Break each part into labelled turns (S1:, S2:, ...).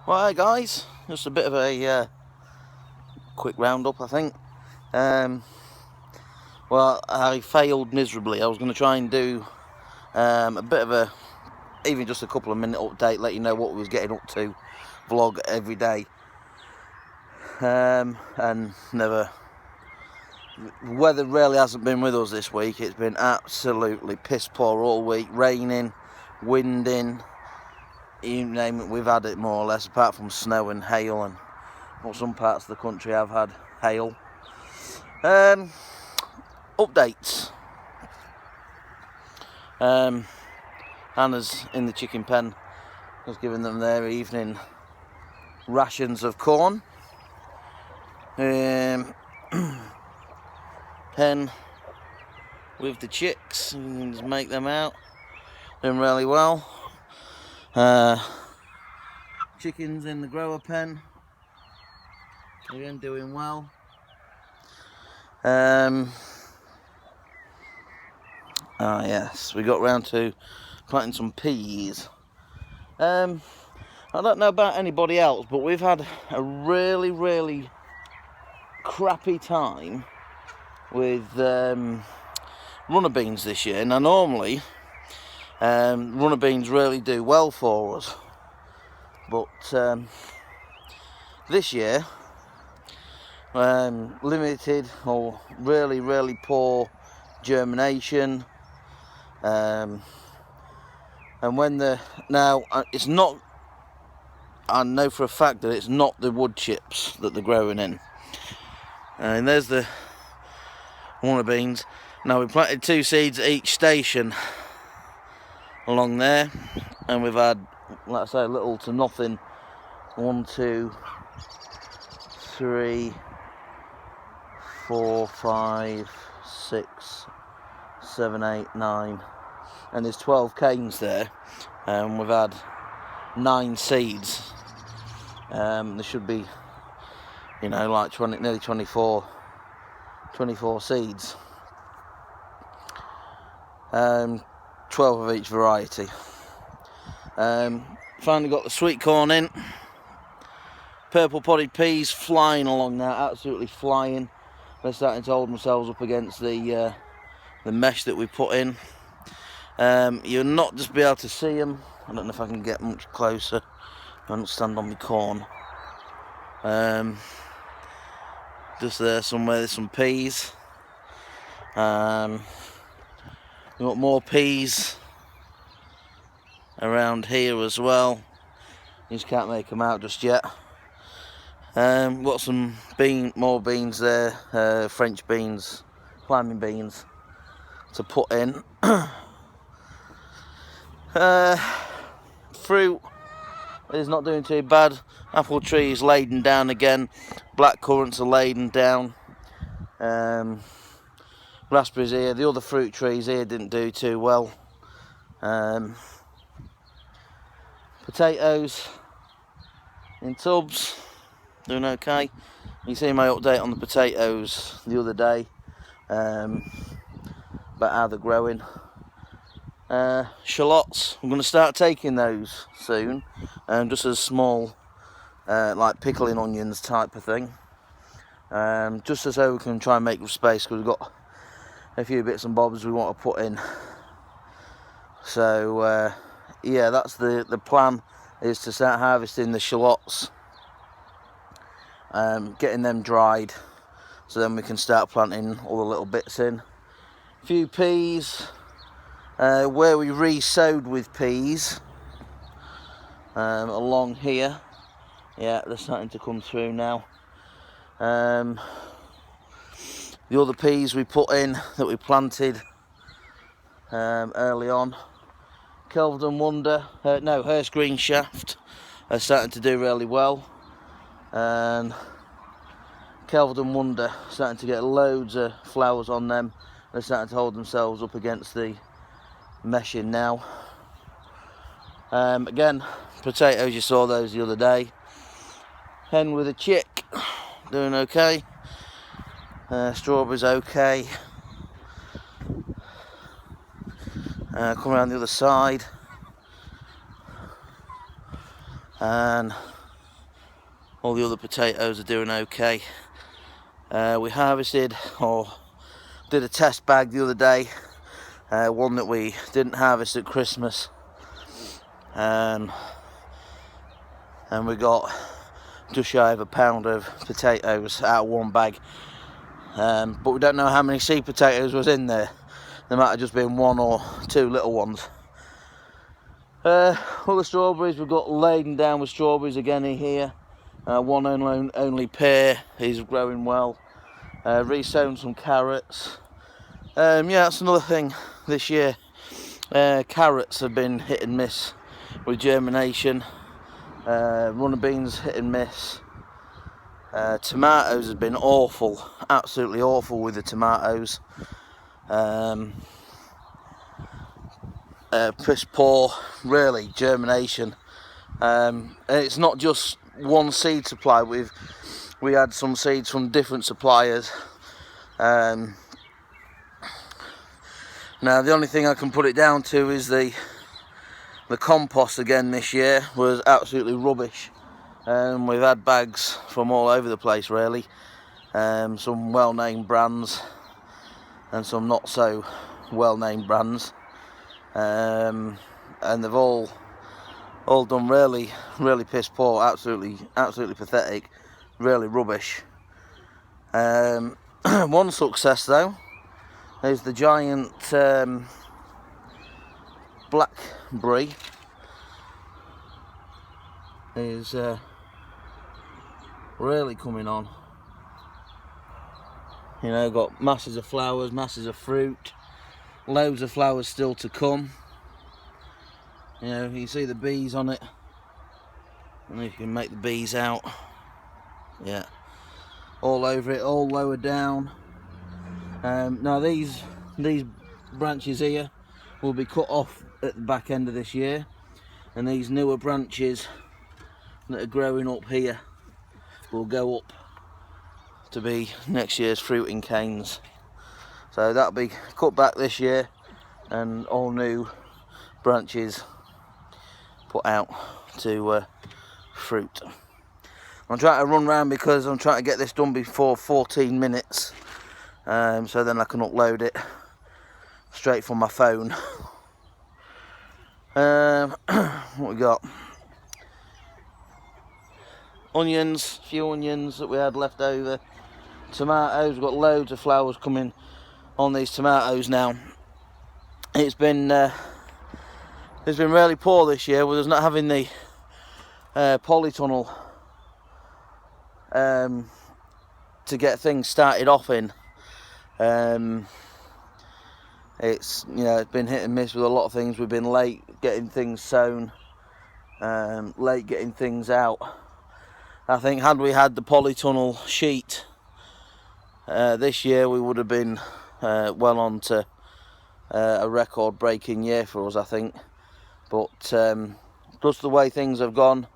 S1: Well, hey guys, just a bit of a quick roundup, I think. Well, I failed miserably. I was going to try and do a bit of a, even just a couple of minute update, let you know what we was getting up to, vlog every day. And never. The weather really hasn't been with us this week. It's been absolutely piss poor all week, raining, winding. You name it, we've had it more or less, apart from snow and hail, and well, some parts of the country have had hail. Updates. Anna's in the chicken pen, was giving them their evening rations of corn. Pen with the chicks, you can just make them out, doing really well. Chickens in the grower pen, again doing well. Yes, we got round to planting some peas. I don't know about anybody else, but we've had a really crappy time with runner beans this year. Now normally runner beans really do well for us, but this year limited or really poor germination. And when it's not, I know for a fact that it's not the wood chips that they're growing in. And there's the runner beans. Now we planted 2 seeds at each station along there, and we've had, like I say, little to nothing. 1, 2, 3, 4, 5, 6, 7, 8, 9, and there's 12 canes there, and we've had 9 seeds. There should be, like nearly 24 seeds. 12 of each variety. Finally got the sweet corn in. Purple potted peas flying along now, absolutely flying. They're starting to hold themselves up against the mesh that we put in. You'll not just be able to see them. I don't know if I can get much closer. I don't stand on my corn. Just there somewhere, there's some peas. We've got more peas around here as well. You just can't make them out just yet. Got some more beans there, French beans, climbing beans to put in. Fruit is not doing too bad. Apple tree is laden down again. Black currants are laden down. Raspberries here. The other fruit trees here didn't do too well. Potatoes in tubs, doing okay. You see my update on the potatoes the other day, about how they're growing. Shallots, I'm going to start taking those soon, just as small, like pickling onions type of thing, just as so we can try and make space, because we've got a few bits and bobs we want to put in. So yeah, that's the plan, is to start harvesting the shallots, getting them dried, so then we can start planting all the little bits in. A few peas, where we re-sowed with peas, along here. Yeah, they're starting to come through now. The other peas we put in, that we planted early on, Kelvedon Wonder, Hurst Green Shaft, are starting to do really well. And Kelvedon Wonder starting to get loads of flowers on them. They're starting to hold themselves up against the meshing now. Again, potatoes, you saw those the other day. Hen with a chick, doing okay. Strawberries okay. Come around the other side, and all the other potatoes are doing okay. We harvested, or did a test bag the other day, one that we didn't harvest at Christmas, and we got just shy of a pound of potatoes out of one bag, but we don't know how many seed potatoes was in there. There might have just been one or two little ones. All the strawberries, we've got laden down with strawberries again in here. One only pear is growing well. Resown some carrots. Yeah, that's another thing this year. Carrots have been hit and miss with germination. Runner beans hit and miss. Tomatoes have been awful, absolutely awful with the tomatoes. Piss poor, really, germination. And it's not just one seed supply. We had some seeds from different suppliers. Now the only thing I can put it down to is the compost again this year was absolutely rubbish. We've had bags from all over the place really. Some well-named brands and some not so well-named brands. And they've all done really piss poor, absolutely pathetic, really rubbish. One success though is the giant blackberry is really coming on. You know, got masses of flowers, masses of fruit, loads of flowers still to come. You know, you see the bees on it. I don't know if you can make the bees out. Yeah, all over it, all lower down. Now these branches here will be cut off at the back end of this year, and these newer branches that are growing up here will go up to be next year's fruiting canes. So that'll be cut back this year and all new branches put out to fruit. I'm trying to run around because I'm trying to get this done before 14 minutes, so then I can upload it straight from my phone. What we got? Onions, a few onions that we had left over. Tomatoes, we've got loads of flowers coming on these tomatoes now. It's been really poor this year with us not having the polytunnel to get things started off in. It's, you know, it's been hit and miss with a lot of things. We've been late getting things sown, late getting things out. I think had we had the polytunnel sheet this year, we would have been well on to a record-breaking year for us, I think. But just the way things have gone,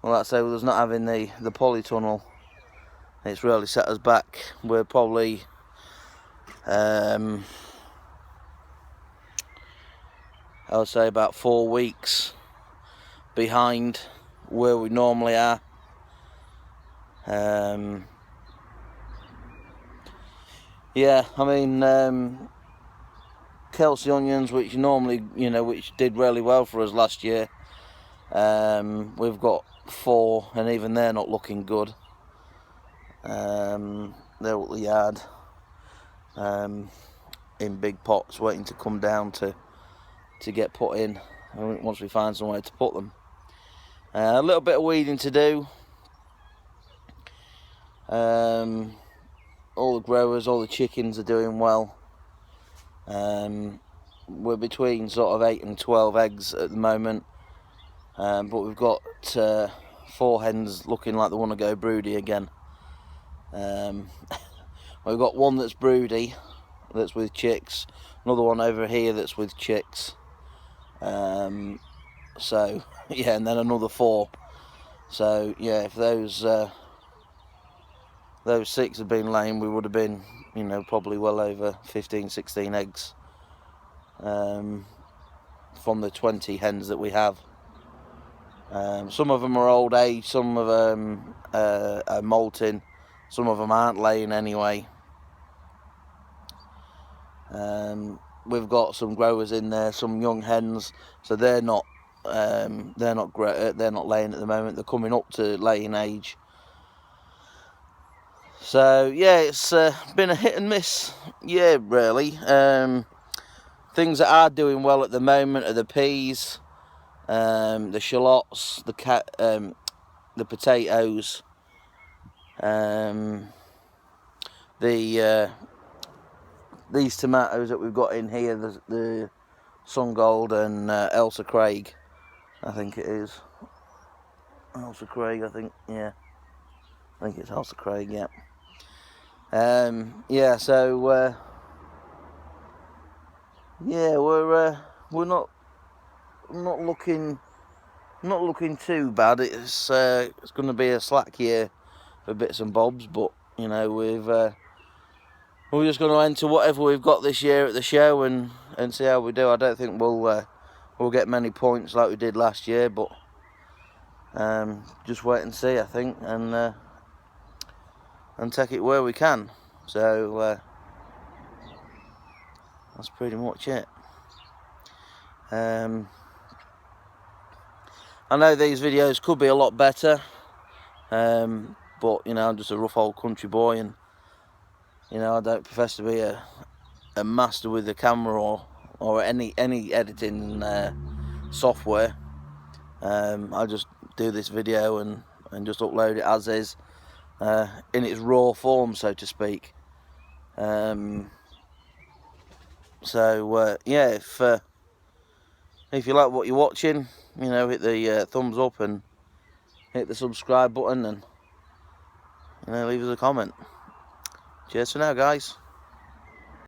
S1: well, like I say, with us not having the polytunnel, it's really set us back. We're probably I would say about 4 weeks behind where we normally are. Yeah, I mean, Kelsey onions, which normally, you know, which did really well for us last year, we've got 4, and even they're not looking good. They're at the yard in big pots, waiting to come down to get put in once we find somewhere to put them. A little bit of weeding to do. All the growers, all the chickens are doing well. We're between sort of 8 and 12 eggs at the moment, but we've got 4 hens looking like they want to go broody again. We've got one that's broody, that's with chicks, another one over here that's with chicks. So yeah, and then another 4. So yeah, if those 6 had been laying, we would have been, you know, probably well over 15-16 eggs from the 20 hens that we have. Some of them are old age, some of them are molting. Some of them aren't laying anyway. We've got some growers in there, some young hens, so they're not laying at the moment. They're coming up to laying age. So yeah, it's been a hit and miss year really. Things that are doing well at the moment are the peas, the shallots, the potatoes, these tomatoes that we've got in here, the Sungold and Elsa Craig, I think it is. Elsa Craig, I think, yeah. I think it's Elsa Craig, yeah. Yeah, so yeah, we're not looking too bad. It's going to be a slack year for bits and bobs, but you know we're just going to enter whatever we've got this year at the show and see how we do. I don't think we'll get many points like we did last year, but just wait and see, I think, and take it where we can. So that's pretty much it. I know these videos could be a lot better, but you know, I'm just a rough old country boy, and you know, I don't profess to be a master with the camera or any editing software. I just do this video and just upload it as is, in its raw form, so to speak. So yeah, if you like what you're watching, you know, hit the thumbs up and hit the subscribe button, and you know, leave us a comment. Cheers for now, guys.